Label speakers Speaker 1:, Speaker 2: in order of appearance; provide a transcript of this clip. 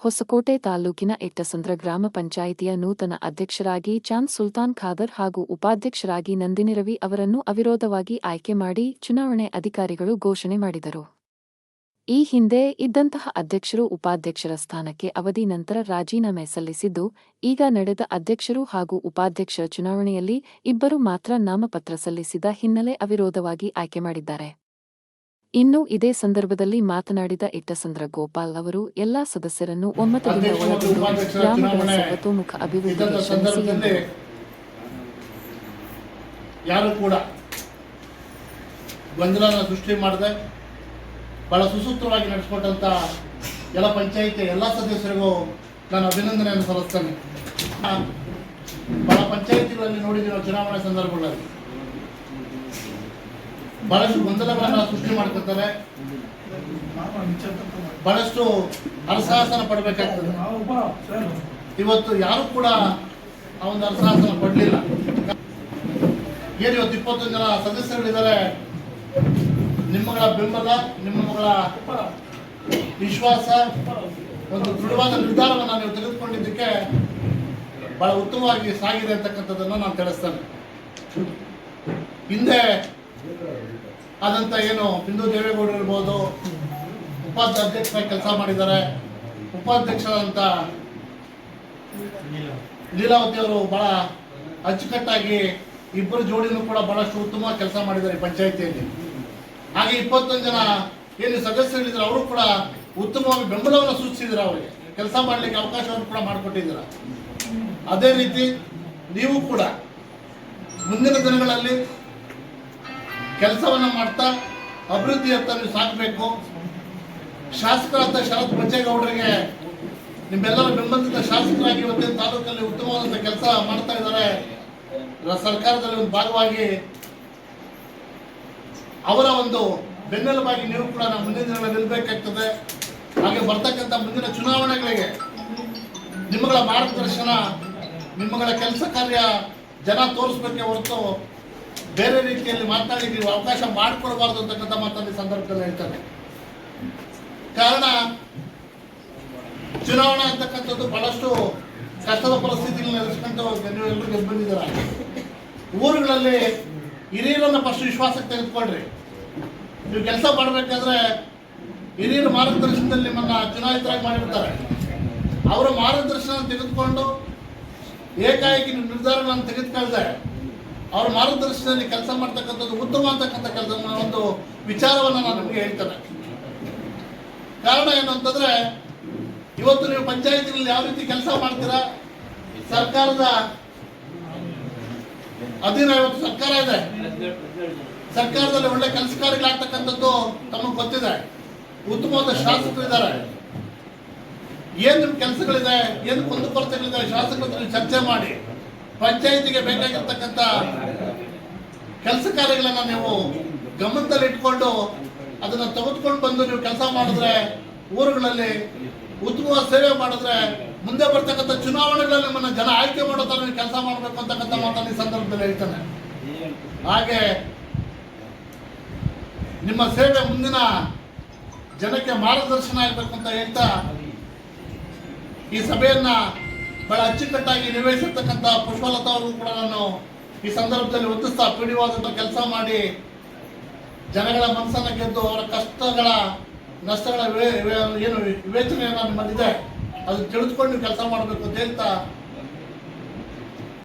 Speaker 1: ಹೊಸಕೋಟೆ ತಾಲೂಕಿನ ಎಟ್ಟಸಂದ್ರ ಗ್ರಾಮ ಪಂಚಾಯಿತಿಯ ನೂತನ ಅಧ್ಯಕ್ಷರಾಗಿ ಚಾಂದ್ ಸುಲ್ತಾನ್ ಖಾದರ್ ಹಾಗೂ ಉಪಾಧ್ಯಕ್ಷರಾಗಿ ನಂದಿನಿ ರವಿ ಅವರನ್ನು ಅವಿರೋಧವಾಗಿ ಆಯ್ಕೆ ಮಾಡಿ ಚುನಾವಣೆ ಅಧಿಕಾರಿಗಳು ಘೋಷಣೆ ಮಾಡಿದರು. ಈ ಹಿಂದೆ ಇದ್ದಂತಹ ಅಧ್ಯಕ್ಷರು ಉಪಾಧ್ಯಕ್ಷರ ಸ್ಥಾನಕ್ಕೆ ಅವಧಿ ನಂತರ ರಾಜೀನಾಮೆ ಸಲ್ಲಿಸಿದ್ದು, ಈಗ ನಡೆದ ಅಧ್ಯಕ್ಷರು ಹಾಗೂ ಉಪಾಧ್ಯಕ್ಷರ ಚುನಾವಣೆಯಲ್ಲಿ ಇಬ್ಬರು ಮಾತ್ರ ನಾಮಪತ್ರ ಸಲ್ಲಿಸಿದ ಹಿನ್ನೆಲೆ ಅವಿರೋಧವಾಗಿ ಆಯ್ಕೆ ಮಾಡಿದ್ದಾರೆ. ಇನ್ನು ಇದೇ ಸಂದರ್ಭದಲ್ಲಿ ಮಾತನಾಡಿದ ಎಟ್ಟಸಂದ್ರ ಗೋಪಾಲ್ ಅವರು ಎಲ್ಲಾ ಸದಸ್ಯರನ್ನು ಒಮ್ಮತದಿಂದ ಒಳಗೊಂಡು ಗ್ರಾಮಗಳ ಸರ್ವತೋಮುಖ ಅಭಿವೃದ್ಧಿಗೆ ಶ್ರಮಿಸಿ ಎಂದರು.
Speaker 2: ಯಾರು ಕೂಡ ಗೊಂದಲನ ಸೃಷ್ಟಿ ಮಾಡದೆ ಬಹಳ ಸುಸೂತ್ರವಾಗಿ ನಡೆಸಿಕೊಟ್ಟಂತ ಎಲ್ಲ ಪಂಚಾಯಿತಿ ಎಲ್ಲ ಸದಸ್ಯರಿಗೂ ನಾನು ಅಭಿನಂದನೆಯನ್ನು ಸಲ್ಲಿಸ್ತೇನೆ. ಬಹಳ ಪಂಚಾಯಿತಿಗಳಲ್ಲಿ ನೋಡಿದ್ದೀವಿ ನಾವು ಚುನಾವಣೆ ಸಂದರ್ಭಗಳಲ್ಲಿ ಬಹಳಷ್ಟು ಗೊಂದಲಗಳನ್ನು ಸೃಷ್ಟಿ ಮಾಡ್ಕೊತಾರೆ, ಬಹಳಷ್ಟು ಹರಸಾಹಸನ ಪಡಬೇಕಾಗ್ತದೆ. ಇವತ್ತು ಯಾರು ಕೂಡ ಆ ಒಂದು ಹರಸಾಹಸನ ಪಡಲಿಲ್ಲ. ಏನು ಇವತ್ತು 21 ಜನ ಸದಸ್ಯರುಗಳಿದ್ದಾರೆ. ನಿಮ್ಮಗಳ ಬೆಂಬಲ, ನಿಮ್ಮಗಳ ವಿಶ್ವಾಸ, ಒಂದು ದೃಢವಾದ ನಿರ್ಧಾರವನ್ನು ನೀವು ತೆಗೆದುಕೊಂಡಿದ್ದಕ್ಕೆ ಬಹಳ ಉತ್ತಮವಾಗಿ ಸಾಗಿದೆ ಅಂತಕ್ಕಂಥದ್ದನ್ನು ನಾನು ತಿಳಿಸ್ತೇನೆ. ಹಿಂದೆ ಆದಂತ ಏನು ಬಿಂದು ದೇವೇಗೌಡರು ಇರ್ಬೋದು, ಉಪಾಧ್ಯಕ್ಷರಾಗಿ ಕೆಲಸ ಮಾಡಿದ್ದಾರೆ. ಉಪಾಧ್ಯಕ್ಷರಾದಂಥ ಲೀಲಾವತಿ ಅವರು ಬಹಳ ಅಚ್ಚುಕಟ್ಟಾಗಿ ಇಬ್ಬರು ಜೋಡಿನೂ ಕೂಡ ಬಹಳಷ್ಟು ಉತ್ತಮವಾಗಿ ಕೆಲಸ ಮಾಡಿದ್ದಾರೆ ಪಂಚಾಯಿತಿಯಲ್ಲಿ. ಹಾಗೆ 21 ಜನ ಏನು ಸದಸ್ಯರಿದ್ದಾರೆ ಅವರು ಕೂಡ ಉತ್ತಮವಾಗಿ ಬೆಂಬಲವನ್ನು ಸೂಚಿಸಿದ್ರು, ಅವರಿಗೆ ಕೆಲಸ ಮಾಡಲಿಕ್ಕೆ ಅವಕಾಶವನ್ನು ಕೂಡ ಮಾಡಿಕೊಟ್ಟಿದ್ದೀರ. ಅದೇ ರೀತಿ ನೀವು ಕೂಡ ಮುಂದಿನ ದಿನಗಳಲ್ಲಿ ಕೆಲಸವನ್ನು ಮಾಡ್ತಾ ಅಭಿವೃದ್ಧಿಯತ್ತ ನೀವು ಸಾಗಬೇಕು. ಶಾಸಕರಾದ ಶರತ್ ಬಚ್ಚೇಗೌಡರಿಗೆ ನಿಮ್ಮೆಲ್ಲರ ಬೆಂಬಲಿತ ಶಾಸಕರಾಗಿ ಇವತ್ತಿನ ತಾಲೂಕಲ್ಲಿ ಉತ್ತಮವಾದಂಥ ಕೆಲಸ ಮಾಡ್ತಾ ಇದ್ದಾರೆ. ಸರ್ಕಾರದಲ್ಲಿ ಒಂದು ಭಾಗವಾಗಿ ಅವರ ಒಂದು ಬೆನ್ನೆಲುಬಾಗಿ ನೀವು ಕೂಡ ನಾವು ಮುಂದಿನ ದಿನಗಳಲ್ಲಿ ನಿಲ್ಲಬೇಕಾಗ್ತದೆ. ಹಾಗೆ ಬರ್ತಕ್ಕಂಥ ಮುಂದಿನ ಚುನಾವಣೆಗಳಿಗೆ ನಿಮ್ಮಗಳ ಮಾರ್ಗದರ್ಶನ, ನಿಮ್ಮಗಳ ಕೆಲಸ ಕಾರ್ಯ ಜನ ತೋರಿಸ್ಬೇಕೆ ಹೊರತು ಬೇರೆ ರೀತಿಯಲ್ಲಿ ಮಾತನಾಡಿ ನೀವು ಅವಕಾಶ ಮಾಡಿಕೊಡಬಾರ್ದು ಅಂತಕ್ಕಂಥ ಮಾತನ್ನು ಸಂದರ್ಭದಲ್ಲಿ ಹೇಳ್ತಾರೆ. ಕಾರಣ ಚುನಾವಣೆ ಅಂತಕ್ಕಂಥದ್ದು ಬಹಳಷ್ಟು ಕಷ್ಟದ ಪರಿಸ್ಥಿತಿಗಳನ್ನ ಎದುರಿಸ್ಕೊಂಡು ನೀವು ಎಲ್ಲರೂ ಗೆದ್ದು ಬಂದಿದ್ದೀರ. ಊರುಗಳಲ್ಲಿ ಹಿರಿಯರನ್ನ ಫಸ್ಟ್ ವಿಶ್ವಾಸಕ್ಕೆ ತೆಗೆದುಕೊಳ್ರಿ. ನೀವು ಕೆಲಸ ಮಾಡಬೇಕಾದ್ರೆ ಹಿರಿಯರ ಮಾರ್ಗದರ್ಶನದಲ್ಲಿ ನಿಮ್ಮನ್ನ ಚುನಾಯಿತರಾಗಿ ಮಾಡಿರ್ತಾರೆ. ಅವರ ಮಾರ್ಗದರ್ಶನ ತೆಗೆದುಕೊಂಡು ಏಕಾಏಕಿ ನೀವು ನಿರ್ಧಾರಗಳನ್ನು ತೆಗೆದುಕೊಳ್ದೆ ಅವ್ರ ಮಾರ್ಗದರ್ಶನದಲ್ಲಿ ಕೆಲಸ ಮಾಡ್ತಕ್ಕಂಥದ್ದು ಉತ್ತಮ ಅಂತಕ್ಕಂಥ ಕೆಲಸ ಒಂದು ವಿಚಾರವನ್ನು ನಾನು ನಿಮಗೆ ಹೇಳ್ತೇನೆ. ಕಾರಣ ಏನು ಅಂತಂದ್ರೆ, ಇವತ್ತು ನೀವು ಪಂಚಾಯತಿಗಳಲ್ಲಿ ಯಾವ ರೀತಿ ಕೆಲಸ ಮಾಡ್ತೀರಾ, ಸರ್ಕಾರದ ಅಧೀನ ಇವತ್ತು ಸರ್ಕಾರ ಇದೆ. ಸರ್ಕಾರದಲ್ಲಿ ಒಳ್ಳೆ ಕೆಲಸ ಕಾರ್ಯಗಳಾಗ್ತಕ್ಕಂಥದ್ದು ತಮಗೆ ಗೊತ್ತಿದೆ. ಉತ್ತಮವಾದ ಶಾಸಕರು ಇದ್ದಾರೆ. ಏನು ನಿಮ್ಮ ಕೆಲಸಗಳಿದೆ, ಏನು ಕುಂದುಕೊರತೆಗಳಿದೆ, ಶಾಸಕರ ಚರ್ಚೆ ಮಾಡಿ ಪಂಚಾಯಿತಿಗೆ ಬೇಕಾಗಿರ್ತಕ್ಕಂಥ ಕೆಲಸ ಕಾರ್ಯಗಳನ್ನು ನೀವು ಗಮನದಲ್ಲಿ ಇಟ್ಕೊಂಡು ಅದನ್ನು ತೆಗೆದುಕೊಂಡು ಬಂದು ನೀವು ಕೆಲಸ ಮಾಡಿದ್ರೆ, ಊರುಗಳಲ್ಲಿ ಉತ್ತಮವಾದ ಸೇವೆ ಮಾಡಿದ್ರೆ, ಮುಂದೆ ಬರ್ತಕ್ಕಂಥ ಚುನಾವಣೆಗಳಲ್ಲಿ ನಿಮ್ಮನ್ನು ಜನ ಆಯ್ಕೆ ಮಾಡೋ ಥರ ನೀವು ಕೆಲಸ ಮಾಡಬೇಕು ಅಂತಕ್ಕಂಥ ಮಾತನ್ನು ಈ ಸಂದರ್ಭದಲ್ಲಿ ಹೇಳ್ತಾನೆ. ಹಾಗೆ ನಿಮ್ಮ ಸೇವೆ ಮುಂದಿನ ಜನಕ್ಕೆ ಮಾರ್ಗದರ್ಶನ ಆಗಬೇಕು ಅಂತ ಹೇಳ್ತಾ ಈ ಸಭೆಯನ್ನ ಬಹಳ ಅಚ್ಚುಕಟ್ಟಾಗಿ ನಿರ್ವಹಿಸಿರ್ತಕ್ಕಂಥ ಪುಷ್ಪಲತಾ ಅವರು ಕೂಡ ನಾನು ಈ ಸಂದರ್ಭದಲ್ಲಿ ಒತ್ತಿಸ್ತಾ ಪೀಡಿವಾದಂಥ ಕೆಲಸ ಮಾಡಿ ಜನಗಳ ಮನಸ್ಸನ್ನು ಗೆದ್ದು ಅವರ ಕಷ್ಟಗಳ ನಷ್ಟಗಳ ಏನು ವಿವೇಚನೆಯನ್ನು ನಿಮ್ಮಲ್ಲಿದೆ ಅದು ತಿಳಿದುಕೊಂಡು ನೀವು ಕೆಲಸ ಮಾಡಬೇಕು ಅಂತ ಹೇಳ್ತಾ